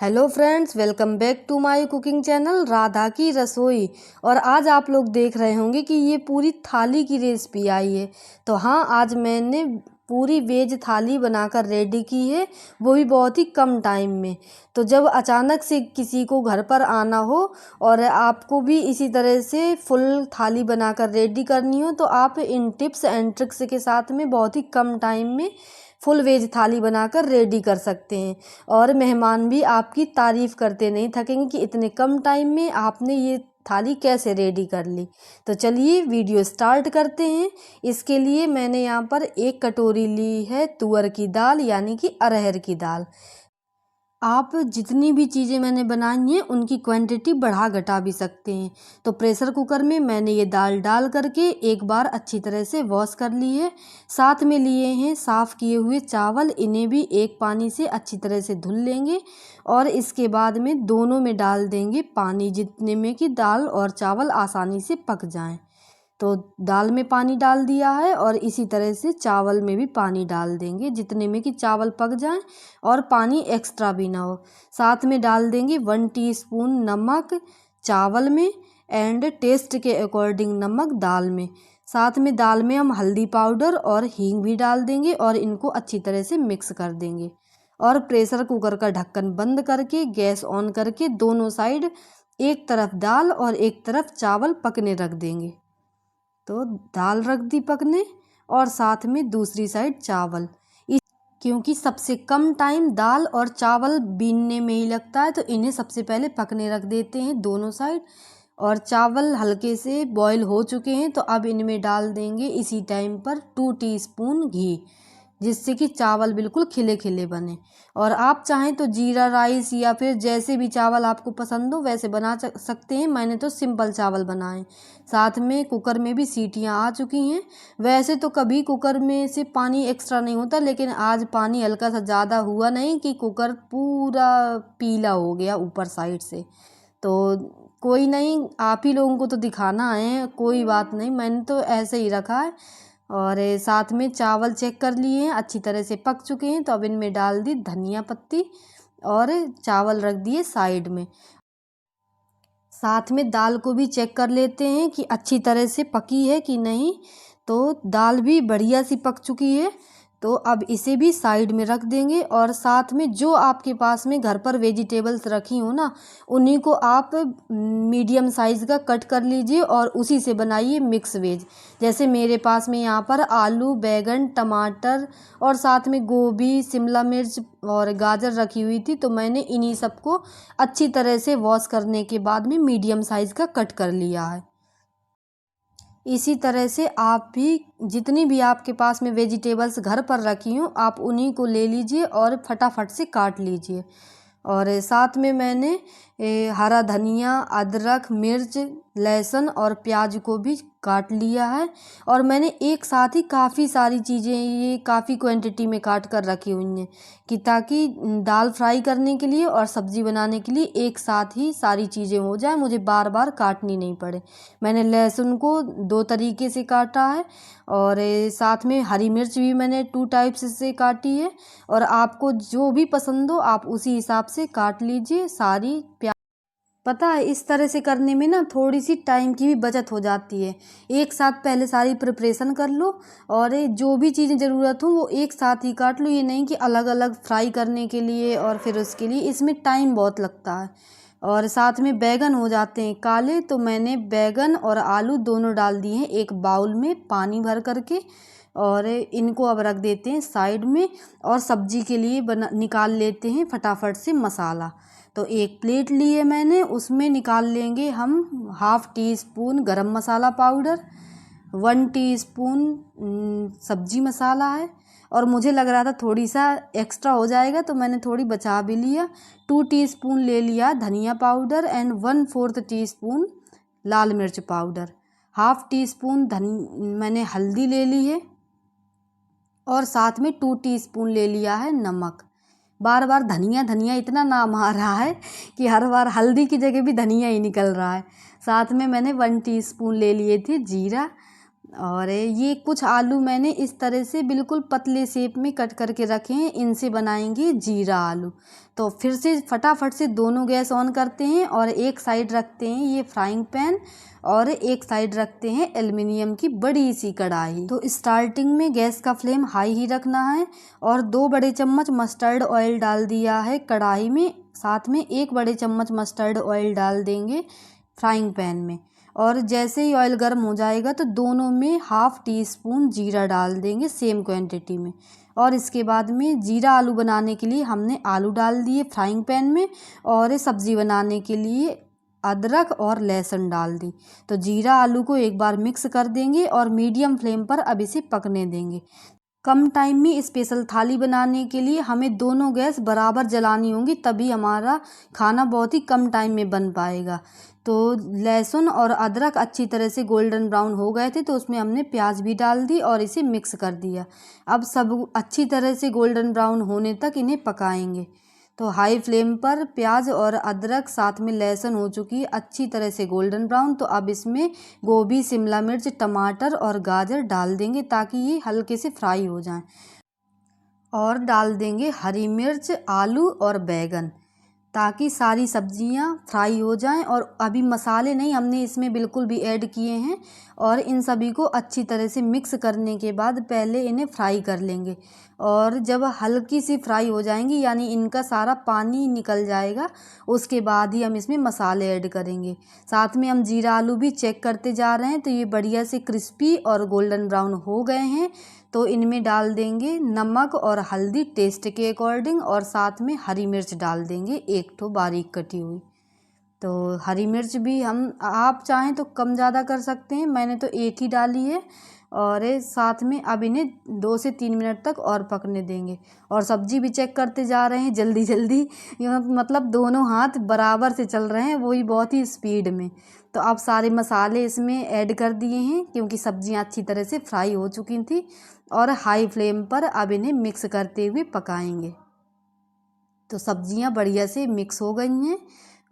Hello friends, welcome back to my cooking channel Radha की रसोई। और आज आप लोग देख रहे होंगे कि ये पूरी थाली की रेसिपी आई है। तो हाँ, आज मैंने पूरी वेज थाली बनाकर रेडी की है, वो भी बहुत ही कम टाइम में। तो जब अचानक से किसी को घर पर आना हो और आपको भी इसी तरह से फुल थाली बनाकर रेडी करनी हो, तो आप इन टिप्स एंड ट्रिक्स के साथ में बहुत ही कम टाइम में फुल वेज थाली बनाकर रेडी कर सकते हैं। और मेहमान भी आपकी तारीफ़ करते नहीं थकेंगे कि इतने कम टाइम में आपने ये थाली कैसे रेडी कर ली। तो चलिए वीडियो स्टार्ट करते हैं। इसके लिए मैंने यहाँ पर 1 कटोरी ली है तुअर की दाल, यानी कि अरहर की दाल। आप जितनी भी चीज़ें मैंने बनाई हैं उनकी क्वांटिटी बढ़ा घटा भी सकते हैं। तो प्रेशर कुकर में मैंने ये दाल डाल करके एक बार अच्छी तरह से वॉश कर ली है। साथ में लिए हैं साफ़ किए हुए चावल, इन्हें भी एक पानी से अच्छी तरह से धुल लेंगे। और इसके बाद में दोनों में डाल देंगे पानी, जितने में कि दाल और चावल आसानी से पक जाएं। तो दाल में पानी डाल दिया है और इसी तरह से चावल में भी पानी डाल देंगे, जितने में कि चावल पक जाएं और पानी एक्स्ट्रा भी ना हो। साथ में डाल देंगे 1 टीस्पून नमक चावल में एंड टेस्ट के अकॉर्डिंग नमक दाल में। साथ में दाल में हम हल्दी पाउडर और हींग भी डाल देंगे और इनको अच्छी तरह से मिक्स कर देंगे। और प्रेशर कुकर का ढक्कन बंद करके गैस ऑन करके दोनों साइड एक तरफ दाल और एक तरफ चावल पकने रख देंगे। तो दाल रख दी पकने और साथ में दूसरी साइड चावल। क्योंकि सबसे कम टाइम दाल और चावल बीनने में ही लगता है, तो इन्हें सबसे पहले पकने रख देते हैं दोनों साइड। और चावल हल्के से बॉईल हो चुके हैं, तो अब इनमें डाल देंगे इसी टाइम पर 2 टीस्पून घी, जिससे कि चावल बिल्कुल खिले खिले बने। और आप चाहें तो जीरा राइस या फिर जैसे भी चावल आपको पसंद हो वैसे बना सकते हैं। मैंने तो सिंपल चावल बनाए। साथ में कुकर में भी सीटियां आ चुकी हैं। वैसे तो कभी कुकर में से पानी एक्स्ट्रा नहीं होता, लेकिन आज पानी हल्का सा ज़्यादा हुआ नहीं कि कुकर पूरा पीला हो गया ऊपर साइड से। तो कोई नहीं, आप ही लोगों को तो दिखाना है, कोई बात नहीं, मैंने तो ऐसे ही रखा है। और साथ में चावल चेक कर लिए हैं, अच्छी तरह से पक चुके हैं। तो अब इनमें डाल दी धनिया पत्ती और चावल रख दिए साइड में। साथ में दाल को भी चेक कर लेते हैं कि अच्छी तरह से पकी है कि नहीं। तो दाल भी बढ़िया सी पक चुकी है। तो अब इसे भी साइड में रख देंगे। और साथ में जो आपके पास में घर पर वेजिटेबल्स रखी हो ना, उन्हीं को आप मीडियम साइज़ का कट कर लीजिए और उसी से बनाइए मिक्स वेज। जैसे मेरे पास में यहाँ पर आलू, बैंगन, टमाटर और साथ में गोभी, शिमला मिर्च और गाजर रखी हुई थी। तो मैंने इन्हीं सबको अच्छी तरह से वॉश करने के बाद में मीडियम साइज़ का कट कर लिया है। इसी तरह से आप भी जितनी भी आपके पास में वेजिटेबल्स घर पर रखी हों, आप उन्हीं को ले लीजिए और फटाफट से काट लीजिए। और साथ में मैंने हरा धनिया, अदरक, मिर्च, लहसुन और प्याज को भी काट लिया है। और मैंने एक साथ ही काफ़ी सारी चीज़ें ये काफ़ी क्वांटिटी में काट कर रखी हुई हैं, कि ताकि दाल फ्राई करने के लिए और सब्ज़ी बनाने के लिए एक साथ ही सारी चीज़ें हो जाए, मुझे बार बार काटनी नहीं पड़े। मैंने लहसुन को 2 तरीके से काटा है और साथ में हरी मिर्च भी मैंने 2 टाइप्स से काटी है। और आपको जो भी पसंद हो आप उसी हिसाब से काट लीजिए सारी प्याज। पता है, इस तरह से करने में ना थोड़ी सी टाइम की भी बचत हो जाती है। एक साथ पहले सारी प्रिपरेशन कर लो और जो भी चीज़ें ज़रूरत हो वो एक साथ ही काट लो। ये नहीं कि अलग अलग फ्राई करने के लिए और फिर उसके लिए इसमें टाइम बहुत लगता है। और साथ में बैगन हो जाते हैं काले, तो मैंने बैगन और आलू दोनों डाल दिए हैं एक बाउल में पानी भर करके। और इनको अब रख देते हैं साइड में। और सब्जी के लिए निकाल लेते हैं फटाफट से मसाला। तो एक प्लेट लिए मैंने, उसमें निकाल लेंगे हम 1/2 टीस्पून गरम मसाला पाउडर, 1 टीस्पून सब्जी मसाला है। और मुझे लग रहा था थोड़ी सा एक्स्ट्रा हो जाएगा, तो मैंने थोड़ी बचा भी लिया। 2 टीस्पून ले लिया धनिया पाउडर एंड 1/4 टीस्पून लाल मिर्च पाउडर। 1/2 टीस्पून मैंने हल्दी ले ली है। और साथ में 2 टीस्पून ले लिया है नमक। बार बार धनिया धनिया इतना नाम आ रहा है कि हर बार हल्दी की जगह भी धनिया ही निकल रहा है। साथ में मैंने 1 टीस्पून ले लिए थे जीरा। और ये कुछ आलू मैंने इस तरह से बिल्कुल पतले शेप में कट करके रखे हैं, इनसे बनाएंगे जीरा आलू। तो फिर से फटाफट से दोनों गैस ऑन करते हैं और एक साइड रखते हैं ये फ्राइंग पैन और एक साइड रखते हैं एल्युमिनियम की बड़ी सी कढ़ाई। तो स्टार्टिंग में गैस का फ्लेम हाई ही रखना है और 2 बड़े चम्मच मस्टर्ड ऑयल डाल दिया है कढ़ाई में, साथ में 1 बड़े चम्मच मस्टर्ड ऑयल डाल देंगे फ्राइंग पैन में। और जैसे ही ऑयल गर्म हो जाएगा तो दोनों में हाफ टी स्पून जीरा डाल देंगे सेम क्वांटिटी में। और इसके बाद में जीरा आलू बनाने के लिए हमने आलू डाल दिए फ्राइंग पैन में और सब्ज़ी बनाने के लिए अदरक और लहसुन डाल दी। तो जीरा आलू को एक बार मिक्स कर देंगे और मीडियम फ्लेम पर अब इसे पकने देंगे। कम टाइम में स्पेशल थाली बनाने के लिए हमें दोनों गैस बराबर जलानी होंगी, तभी हमारा खाना बहुत ही कम टाइम में बन पाएगा। तो लहसुन और अदरक अच्छी तरह से गोल्डन ब्राउन हो गए थे तो उसमें हमने प्याज भी डाल दी और इसे मिक्स कर दिया। अब सब अच्छी तरह से गोल्डन ब्राउन होने तक इन्हें पकाएंगे। तो हाई फ्लेम पर प्याज और अदरक साथ में लहसुन हो चुकी है अच्छी तरह से गोल्डन ब्राउन। तो अब इसमें गोभी, शिमला मिर्च, टमाटर और गाजर डाल देंगे ताकि ये हल्के से फ्राई हो जाएं। और डाल देंगे हरी मिर्च, आलू और बैगन ताकि सारी सब्जियां फ्राई हो जाएं। और अभी मसाले नहीं हमने इसमें बिल्कुल भी ऐड किए हैं और इन सभी को अच्छी तरह से मिक्स करने के बाद पहले इन्हें फ्राई कर लेंगे। और जब हल्की सी फ्राई हो जाएंगी यानी इनका सारा पानी निकल जाएगा, उसके बाद ही हम इसमें मसाले ऐड करेंगे। साथ में हम जीरा आलू भी चेक करते जा रहे हैं। तो ये बढ़िया से क्रिस्पी और गोल्डन ब्राउन हो गए हैं। तो इनमें डाल देंगे नमक और हल्दी टेस्ट के अकॉर्डिंग और साथ में हरी मिर्च डाल देंगे 1 ठो बारीक कटी हुई। तो हरी मिर्च भी हम आप चाहें तो कम ज़्यादा कर सकते हैं, मैंने तो 1 ही डाली है। और साथ में अब इन्हें 2 से 3 मिनट तक और पकने देंगे। और सब्जी भी चेक करते जा रहे हैं जल्दी जल्दी, ये मतलब दोनों हाथ बराबर से चल रहे हैं, वही बहुत ही स्पीड में। तो अब सारे मसाले इसमें ऐड कर दिए हैं क्योंकि सब्जियां अच्छी तरह से फ्राई हो चुकी थी। और हाई फ्लेम पर अब इन्हें मिक्स करते हुए पकाएंगे। तो सब्जियां बढ़िया से मिक्स हो गई हैं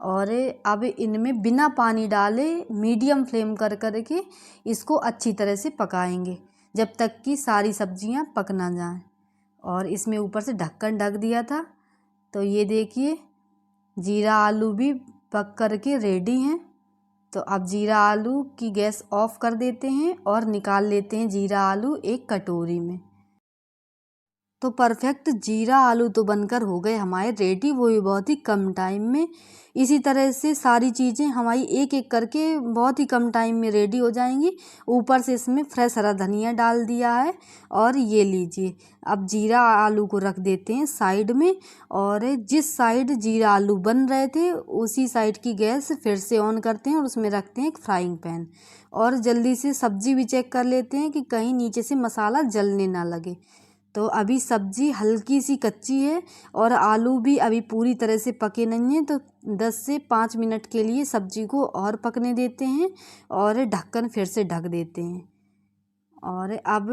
और अब इनमें बिना पानी डाले मीडियम फ्लेम कर के इसको अच्छी तरह से पकाएंगे जब तक कि सारी सब्जियां पक ना जाएं। और इसमें ऊपर से ढक्कन ढक दिया था। तो ये देखिए जीरा आलू भी पक करके रेडी हैं। तो अब जीरा आलू की गैस ऑफ कर देते हैं और निकाल लेते हैं जीरा आलू एक कटोरी में। तो परफेक्ट जीरा आलू तो बनकर हो गए हमारे रेडी, वो भी बहुत ही कम टाइम में। इसी तरह से सारी चीज़ें हमारी एक एक करके बहुत ही कम टाइम में रेडी हो जाएंगी। ऊपर से इसमें फ्रेश हरा धनिया डाल दिया है। और ये लीजिए अब जीरा आलू को रख देते हैं साइड में। और जिस साइड जीरा आलू बन रहे थे उसी साइड की गैस फिर से ऑन करते हैं और उसमें रखते हैं एक फ्राइंग पैन। और जल्दी से सब्जी भी चेक कर लेते हैं कि कहीं नीचे से मसाला जलने ना लगे। तो अभी सब्जी हल्की सी कच्ची है और आलू भी अभी पूरी तरह से पके नहीं हैं। तो 10 से 5 मिनट के लिए सब्जी को और पकने देते हैं और ढक्कन फिर से ढक देते हैं। और अब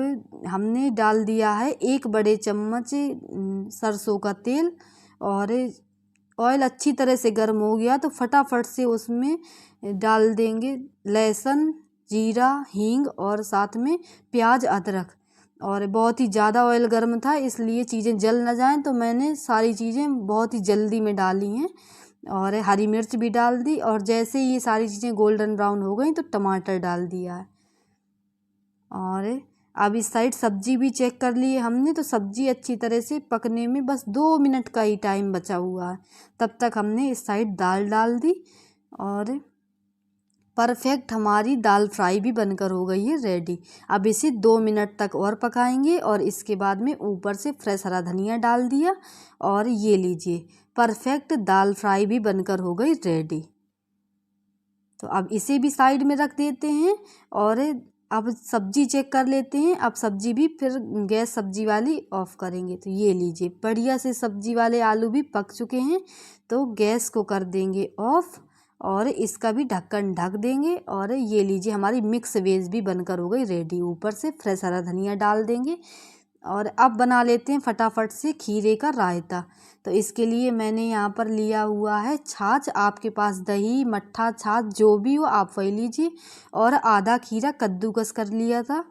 हमने डाल दिया है 1 बड़े चम्मच सरसों का तेल। और ऑयल अच्छी तरह से गर्म हो गया तो फटाफट से उसमें डाल देंगे लहसुन, जीरा, हींग और साथ में प्याज, अदरक। और बहुत ही ज़्यादा ऑयल गर्म था इसलिए चीज़ें जल ना जाएं, तो मैंने सारी चीज़ें बहुत ही जल्दी में डाली हैं। और हरी मिर्च भी डाल दी और जैसे ये सारी चीज़ें गोल्डन ब्राउन हो गई तो टमाटर डाल दिया है। और अब इस साइड सब्जी भी चेक कर ली है हमने। तो सब्जी अच्छी तरह से पकने में बस 2 मिनट का ही टाइम बचा हुआ है। तब तक हमने इस साइड दाल डाल दी और परफेक्ट हमारी दाल फ्राई भी बनकर हो गई है रेडी। अब इसे 2 मिनट तक और पकाएंगे और इसके बाद में ऊपर से फ्रेश हरा धनिया डाल दिया। और ये लीजिए परफेक्ट दाल फ्राई भी बनकर हो गई रेडी। तो अब इसे भी साइड में रख देते हैं और अब सब्जी चेक कर लेते हैं। अब सब्जी भी फिर गैस सब्जी वाली ऑफ़ करेंगे। तो ये लीजिए बढ़िया से सब्जी वाले आलू भी पक चुके हैं। तो गैस को कर देंगे ऑफ़ और इसका भी ढक्कन ढक देंगे। और ये लीजिए हमारी मिक्स वेज भी बनकर हो गई रेडी। ऊपर से फ्रेश हरा धनिया डाल देंगे और अब बना लेते हैं फटाफट से खीरे का रायता। तो इसके लिए मैंने यहाँ पर लिया हुआ है छाछ, आपके पास दही मट्ठा छाछ जो भी हो आप वही लीजिए, और आधा खीरा कद्दूकस कर लिया था।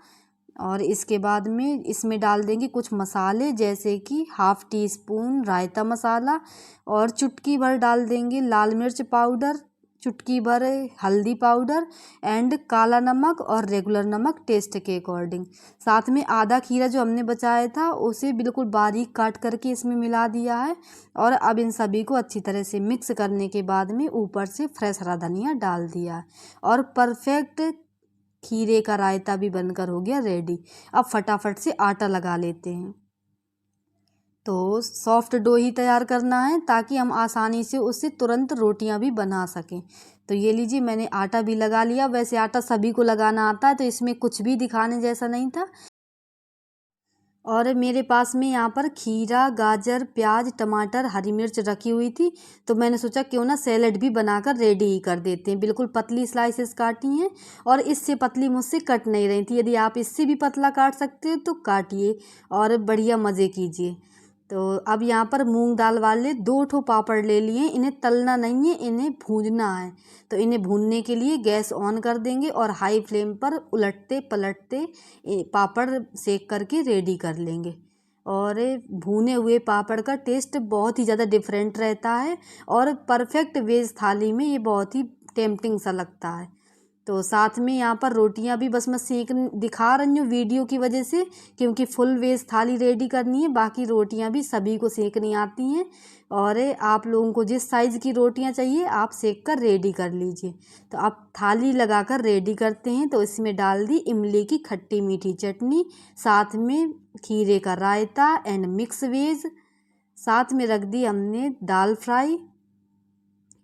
और इसके बाद में इसमें डाल देंगे कुछ मसाले, जैसे कि हाफ़ टी स्पून रायता मसाला, और चुटकी भर डाल देंगे लाल मिर्च पाउडर, चुटकी भर हल्दी पाउडर एंड काला नमक और रेगुलर नमक टेस्ट के अकॉर्डिंग। साथ में आधा खीरा जो हमने बचाया था उसे बिल्कुल बारीक काट करके इसमें मिला दिया है। और अब इन सभी को अच्छी तरह से मिक्स करने के बाद में ऊपर से फ्रेश हरा धनिया डाल दिया है, और परफेक्ट खीरे का रायता भी बनकर हो गया रेडी। अब फटाफट से आटा लगा लेते हैं। तो सॉफ्ट डो ही तैयार करना है ताकि हम आसानी से उससे तुरंत रोटियां भी बना सकें। तो ये लीजिए मैंने आटा भी लगा लिया। वैसे आटा सभी को लगाना आता है तो इसमें कुछ भी दिखाने जैसा नहीं था। और मेरे पास में यहाँ पर खीरा गाजर प्याज टमाटर हरी मिर्च रखी हुई थी, तो मैंने सोचा क्यों ना सैलेड भी बनाकर रेडी ही कर देते हैं। बिल्कुल पतली स्लाइसेस काटी हैं, और इससे पतली मुझसे कट नहीं रही थी। यदि आप इससे भी पतला काट सकते हो तो काटिए और बढ़िया मज़े कीजिए। तो अब यहाँ पर मूंग दाल वाले 2 ठो पापड़ ले लिए। इन्हें तलना नहीं है, इन्हें भूनना है। तो इन्हें भूनने के लिए गैस ऑन कर देंगे और हाई फ्लेम पर उलटते पलटते पापड़ सेक करके रेडी कर लेंगे। और भुने हुए पापड़ का टेस्ट बहुत ही ज़्यादा डिफरेंट रहता है, और परफेक्ट वेज थाली में ये बहुत ही टेम्पटिंग सा लगता है। तो साथ में यहाँ पर रोटियाँ भी बस मैं सेक दिखा रही हूँ वीडियो की वजह से, क्योंकि फुल वेज थाली रेडी करनी है। बाकी रोटियाँ भी सभी को सेकनी आती हैं, और आप लोगों को जिस साइज़ की रोटियाँ चाहिए आप सेक कर रेडी कर लीजिए। तो अब थाली लगाकर रेडी करते हैं। तो इसमें डाल दी इमली की खट्टी मीठी चटनी, साथ में खीरे का रायता एंड मिक्स वेज, साथ में रख दी हमने दाल फ्राई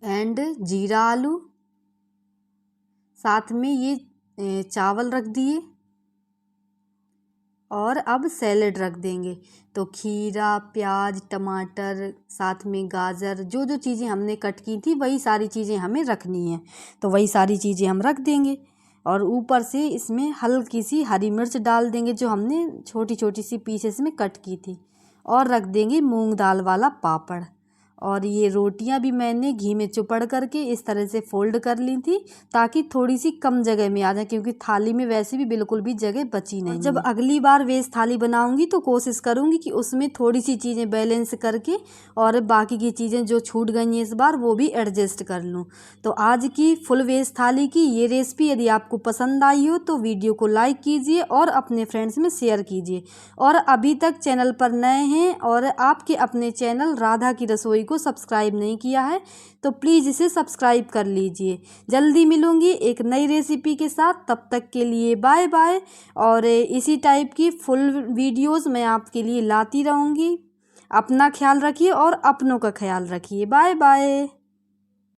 एंड जीरा आलू, साथ में ये चावल रख दिए, और अब सैलेड रख देंगे। तो खीरा प्याज टमाटर साथ में गाजर जो जो चीज़ें हमने कट की थी वही सारी चीज़ें हमें रखनी हैं। तो वही सारी चीज़ें हम रख देंगे, और ऊपर से इसमें हल्की सी हरी मिर्च डाल देंगे जो हमने छोटी छोटी सी पीसेस में कट की थी, और रख देंगे मूंग दाल वाला पापड़। और ये रोटियां भी मैंने घी में चुपड़ करके इस तरह से फोल्ड कर ली थी ताकि थोड़ी सी कम जगह में आ जाए, क्योंकि थाली में वैसे भी बिल्कुल भी जगह बची नहीं। जब अगली बार वेज थाली बनाऊंगी तो कोशिश करूंगी कि उसमें थोड़ी सी चीज़ें बैलेंस करके और बाकी की चीज़ें जो छूट गई हैं इस बार वो भी एडजस्ट कर लूँ। तो आज की फुल वेज थाली की ये रेसिपी यदि आपको पसंद आई हो तो वीडियो को लाइक कीजिए और अपने फ्रेंड्स में शेयर कीजिए। और अभी तक चैनल पर नए हैं और आपके अपने चैनल राधा की रसोई को सब्सक्राइब नहीं किया है तो प्लीज़ इसे सब्सक्राइब कर लीजिए। जल्दी मिलूंगी एक नई रेसिपी के साथ, तब तक के लिए बाय बाय। और इसी टाइप की फुल वीडियोस मैं आपके लिए लाती रहूँगी। अपना ख्याल रखिए और अपनों का ख्याल रखिए। Bye bye.